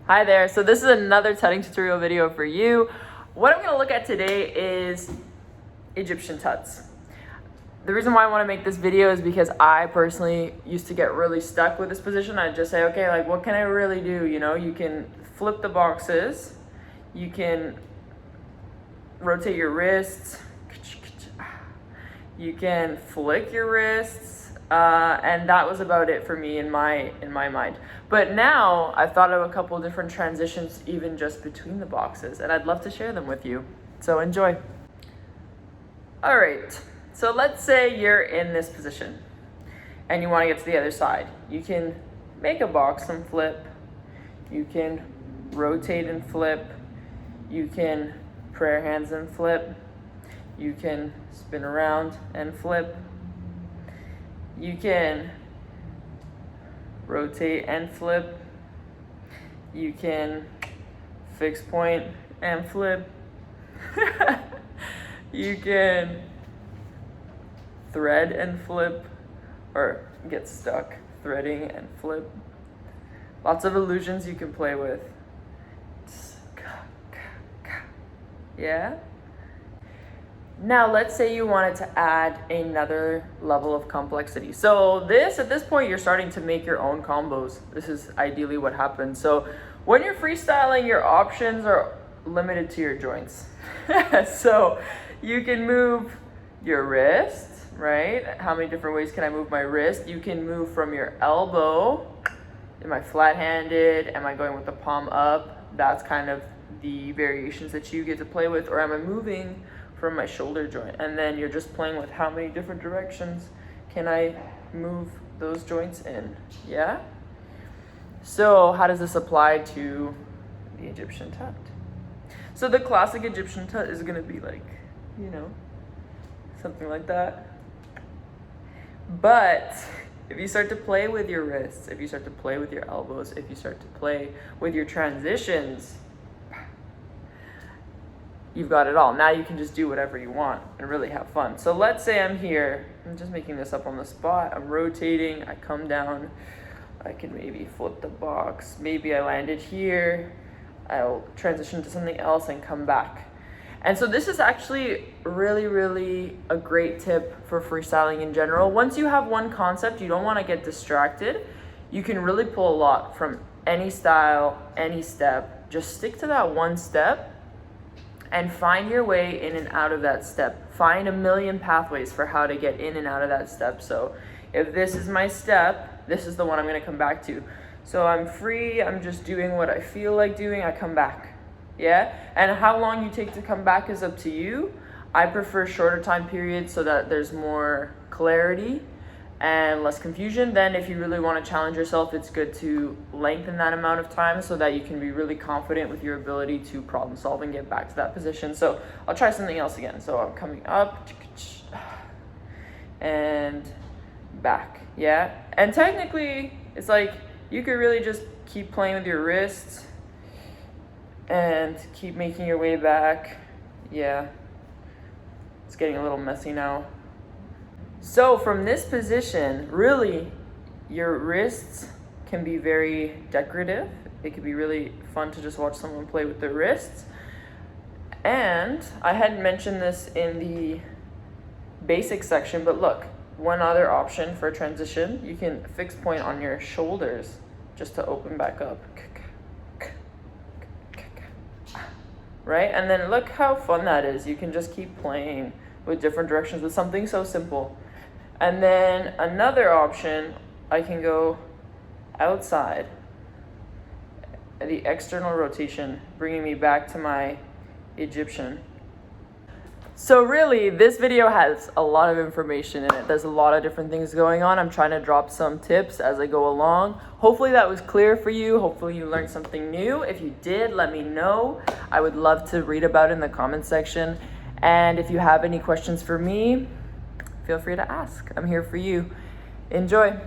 Hi there, so this is another tutting tutorial video for you. What I'm going to look at today is Egyptian tuts. The reason why I want to make this video is because I personally used to get really stuck with this position. I'd just say, okay, like what can I really do? You know, you can flip the boxes, you can rotate your wrists, you can flick your wrists, and that was about it for me in my mind. But now I've thought of a couple of different transitions even just between the boxes, and I'd love to share them with you. So enjoy. All right, so let's say you're in this position and you want to get to the other side. You can make a box and flip, you can rotate and flip, you can prayer hands and flip, you can spin around and flip, you can rotate and flip, you can fix point and flip, you can thread and flip, or get stuck threading and flip. Lots of illusions you can play with. Yeah? Now let's say you wanted to add another level of complexity. So at this point, you're starting to make your own combos. This is ideally what happens. So when you're freestyling, your options are limited to your joints. So you can move your wrist, right? How many different ways can I move my wrist? You can move from your elbow. Am I flat-handed? Am I going with the palm up? That's kind of the variations that you get to play with. Or am I moving from my shoulder joint? And then you're just playing with how many different directions can I move those joints in. Yeah? So how does this apply to the Egyptian tut? So the classic Egyptian tut is going to be like, you know, something like that. But if you start to play with your wrists, if you start to play with your elbows, if you start to play with your transitions, you've got it all. Now you can just do whatever you want and really have fun. So let's say I'm here, I'm just making this up on the spot, I'm rotating, I come down, I can maybe flip the box, maybe I landed here, I'll transition to something else and come back. And so this is actually really a great tip for freestyling in general. Once you have one concept, you don't want to get distracted. You can really pull a lot from any style, any step. Just stick to that one step and find your way in and out of that step. Find a million pathways for how to get in and out of that step. So if this is my step, this is the one I'm gonna come back to. So I'm free, I'm just doing what I feel like doing, I come back. Yeah? And how long you take to come back is up to you. I prefer shorter time periods so that there's more clarity and less confusion. Then if you really want to challenge yourself, it's good to lengthen that amount of time so that you can be really confident with your ability to problem solve and get back to that position. So I'll try something else again. So I'm coming up and back. Yeah? And technically, it's like you could really just keep playing with your wrists and keep making your way back. Yeah. It's getting a little messy now. So from this position, really, your wrists can be very decorative. It could be really fun to just watch someone play with their wrists. And I hadn't mentioned this in the basic section, but look, one other option for transition, you can fix point on your shoulders just to open back up. Right? And then look how fun that is. You can just keep playing with different directions with something so simple. And then another option, I can go outside, the external rotation, bringing me back to my Egyptian. So really, this video has a lot of information in it. There's a lot of different things going on. I'm trying to drop some tips as I go along. Hopefully that was clear for you. Hopefully you learned something new. If you did, let me know. I would love to read about it in the comment section. And if you have any questions for me, feel free to ask. I'm here for you. Enjoy.